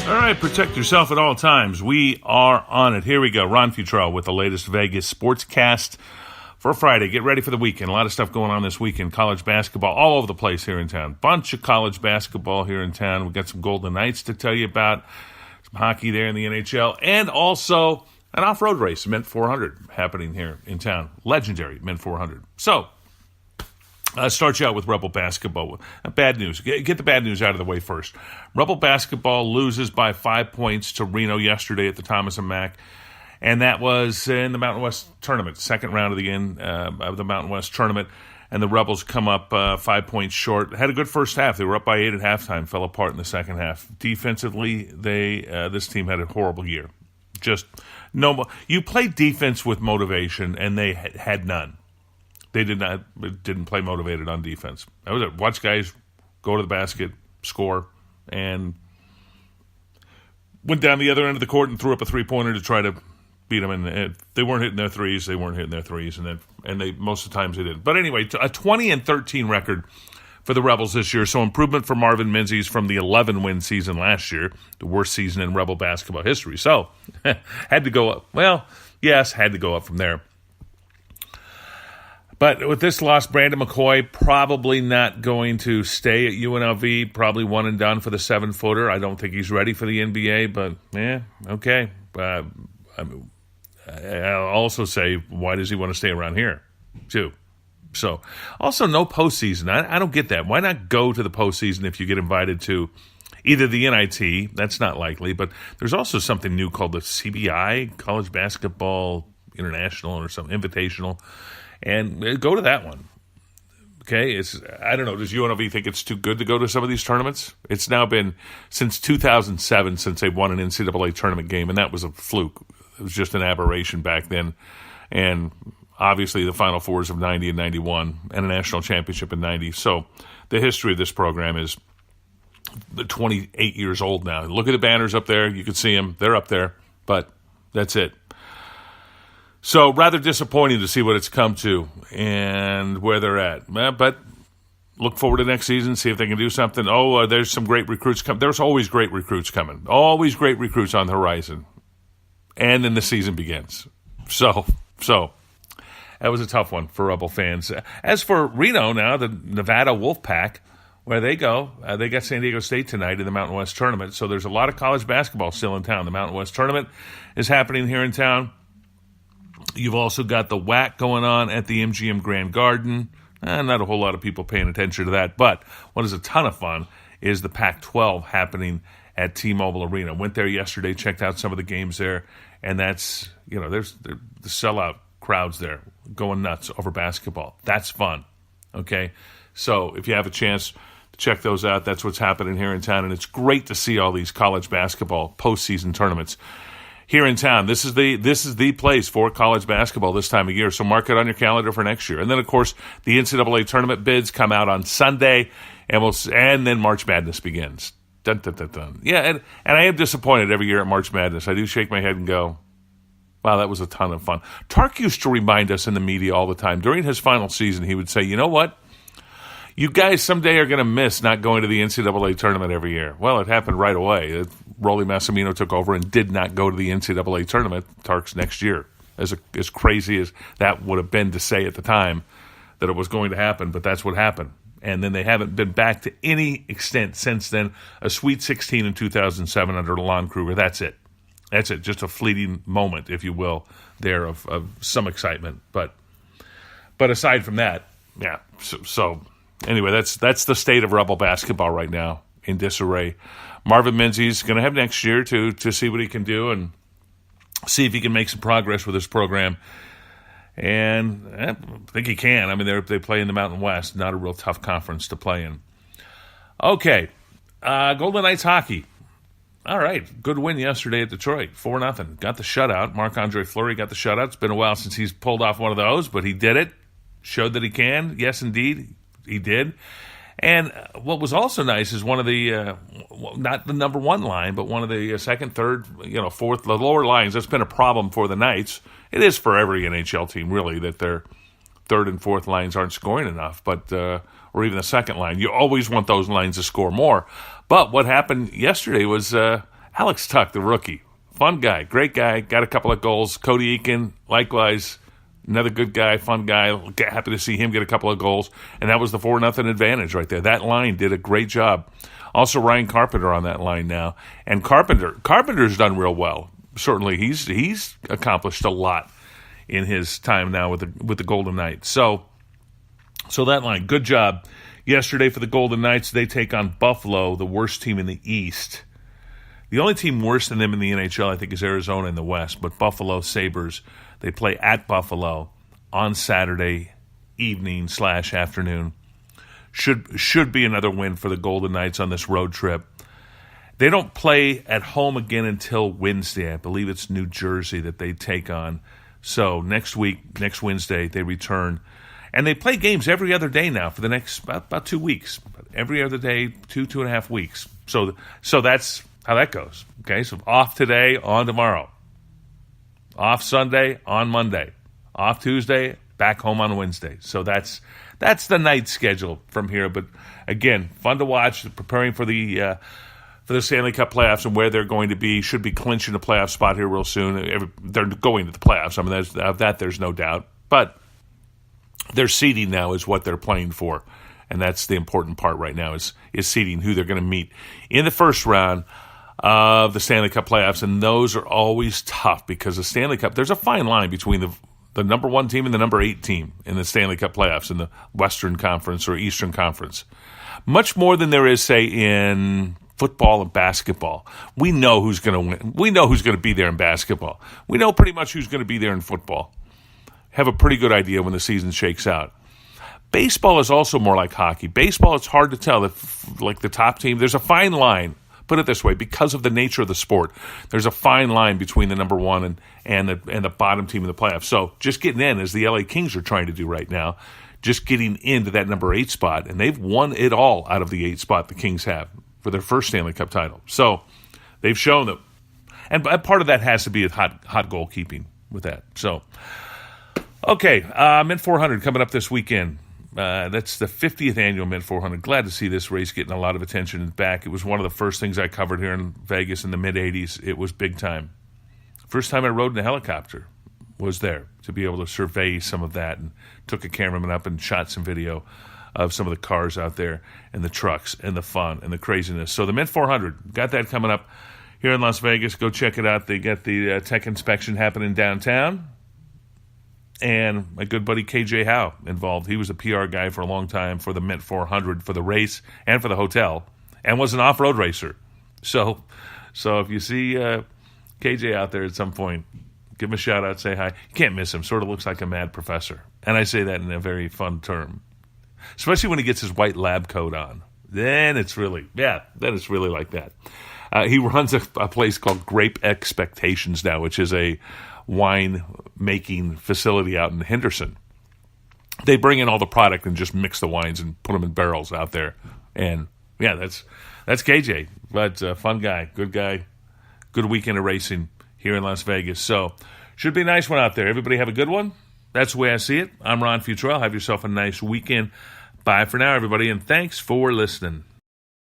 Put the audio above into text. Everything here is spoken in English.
All right, protect yourself at all times. We are on it. Here we go. Ron Futrell with the latest Vegas Sportscast for Friday. Get ready for the weekend. A lot of stuff going on this weekend. College basketball all over the place here in town. Bunch of college basketball here in town. We've got some Golden Knights to tell you about. Some hockey there in the NHL. And also an off-road race, Mint 400, happening here in town. Legendary Mint 400. So, start you out with Rebel basketball. Bad news. Get the bad news out of the way first. Rebel basketball loses by 5 points to Reno yesterday at the Thomas & Mack, and that was in the Mountain West tournament, second round of the Mountain West tournament, and the Rebels come up 5 points short. Had a good first half. They were up by 8 at halftime, fell apart in the second half. Defensively, this team had a horrible year. Just no. You play defense with motivation, and they had none. They didn't play motivated on defense. That was it. Watch guys go to the basket, score, and went down the other end of the court and threw up a three-pointer to try to beat them. And they weren't hitting their threes. And they most of the times they did. But anyway, a 20-13 record for the Rebels this year. So improvement for Marvin Menzies from the 11-win season last year, the worst season in Rebel basketball history. So had to go up. Well, yes, had to go up from there. But with this loss, Brandon McCoy probably not going to stay at UNLV, probably one and done for the 7-footer. I don't think he's ready for the NBA, but okay. I'll also say, why does he want to stay around here, too? So, also no postseason. I don't get that. Why not go to the postseason if you get invited to either the NIT? That's not likely, but there's also something new called the CBI, College Basketball International or some Invitational. And go to that one, okay? I don't know, does UNLV think it's too good to go to some of these tournaments? It's now been since 2007 since they won an NCAA tournament game, and that was a fluke. It was just an aberration back then. And obviously the Final Fours of 90 and 91 and a national championship in 90. So the history of this program is 28 years old now. Look at the banners up there. You can see them. They're up there, but that's it. So rather disappointing to see what it's come to and where they're at. But look forward to next season, see if they can do something. There's some great recruits coming. There's always great recruits coming. Always great recruits on the horizon. And then the season begins. So that was a tough one for Rebel fans. As for Reno now, the Nevada Wolfpack, where they go, they got San Diego State tonight in the Mountain West Tournament. So there's a lot of college basketball still in town. The Mountain West Tournament is happening here in town. You've also got the WAC going on at the MGM Grand Garden. Not a whole lot of people paying attention to that, but what is a ton of fun is the Pac-12 happening at T-Mobile Arena. Went there yesterday, checked out some of the games there, and that's, there's the sellout crowds there going nuts over basketball. That's fun, okay? So if you have a chance to check those out, that's what's happening here in town, and it's great to see all these college basketball postseason tournaments here in town. This is the place for college basketball this time of year, so mark it on your calendar for next year. And then, of course, the NCAA tournament bids come out on Sunday, and then March Madness begins. Dun, dun, dun, dun. Yeah, and I am disappointed every year at March Madness. I do shake my head and go, wow, that was a ton of fun. Tark used to remind us in the media all the time. During his final season, he would say, you know what? You guys someday are going to miss not going to the NCAA tournament every year. Well, it happened right away. Rolly Massimino took over and did not go to the NCAA tournament. Tark's next year. As crazy as that would have been to say at the time that it was going to happen, but that's what happened. And then they haven't been back to any extent since then. A Sweet 16 in 2007 under Lon Kruger. That's it. That's it. Just a fleeting moment, if you will, there of some excitement. But aside from that, yeah. So anyway, that's the state of Rebel basketball right now in disarray. Marvin Menzies going to have next year to see what he can do and see if he can make some progress with his program. And I think he can. I mean, they play in the Mountain West, not a real tough conference to play in. Okay, Golden Knights hockey. All right, good win yesterday at Detroit, 4-0. Got the shutout. Marc-Andre Fleury got the shutout. It's been a while since he's pulled off one of those, but he did it. Showed that he can. Yes, indeed, he did. And what was also nice is one of the, not the number one line, but one of the second, third, fourth, the lower lines. That's been a problem for the Knights. It is for every NHL team, really, that their third and fourth lines aren't scoring enough, but or even the second line. You always want those lines to score more. But what happened yesterday was Alex Tuck, the rookie, fun guy, great guy, got a couple of goals. Cody Eakin, likewise, another good guy, fun guy. Happy to see him get a couple of goals. And that was the 4-0 advantage right there. That line did a great job. Also, Ryan Carpenter on that line now. And Carpenter's done real well. Certainly, he's accomplished a lot in his time now with the Golden Knights. So that line, good job. Yesterday for the Golden Knights, they take on Buffalo, the worst team in the East. The only team worse than them in the NHL, I think, is Arizona in the West. But Buffalo Sabres, they play at Buffalo on Saturday evening/afternoon. Should be another win for the Golden Knights on this road trip. They don't play at home again until Wednesday. I believe it's New Jersey that they take on. So next Wednesday, they return. And they play games every other day now for the next about 2 weeks. Every other day, 2.5 weeks. So that's how that goes. Okay, so off today, on tomorrow. Off Sunday, on Monday. Off Tuesday, back home on Wednesday. So that's the night schedule from here. But again, fun to watch. Preparing for the Stanley Cup playoffs and where they're going to be. Should be clinching a playoff spot here real soon. They're going to the playoffs. I mean, there's no doubt. But their seeding now is what they're playing for, and that's the important part right now is seeding who they're going to meet in the first round of the Stanley Cup playoffs, and those are always tough because the Stanley Cup, there's a fine line between the number 1 team and the number 8 team in the Stanley Cup playoffs in the Western Conference or Eastern Conference. Much more than there is, say, in football and basketball. We know who's going to win. We know who's going to be there in basketball. We know pretty much who's going to be there in football. Have a pretty good idea when the season shakes out. Baseball is also more like hockey. Baseball, it's hard to tell if, like the top team, there's a fine line. Put it this way, because of the nature of the sport, there's a fine line between the number 1 and the bottom team in the playoffs. So just getting in, as the LA Kings are trying to do right now, just getting into that number 8 spot, and they've won it all out of the 8 spot the Kings have for their first Stanley Cup title. So they've shown that, and part of that has to be with hot goalkeeping with that. So. Okay, Mint 400 coming up this weekend. That's the 50th annual Mint 400. Glad to see this race getting a lot of attention back. It was one of the first things I covered here in Vegas in the mid-'80s. It was big time. First time I rode in a helicopter was there to be able to survey some of that, and took a cameraman up and shot some video of some of the cars out there and the trucks and the fun and the craziness. So the Mint 400, got that coming up here in Las Vegas. Go check it out. They got the tech inspection happening downtown. And my good buddy KJ Howe involved. He was a PR guy for a long time for the Mint 400, for the race and for the hotel, and was an off-road racer. So if you see KJ out there at some point, give him a shout-out, say hi. You can't miss him. Sort of looks like a mad professor. And I say that in a very fun term. Especially when he gets his white lab coat on. Then it's really like that. He runs a place called Grape Expectations now, which is a wine-making facility out in Henderson. They bring in all the product and just mix the wines and put them in barrels out there. And, yeah, that's KJ. But fun guy, good weekend of racing here in Las Vegas. So, should be a nice one out there. Everybody have a good one. That's the way I see it. I'm Ron Futrell. Have yourself a nice weekend. Bye for now, everybody, and thanks for listening.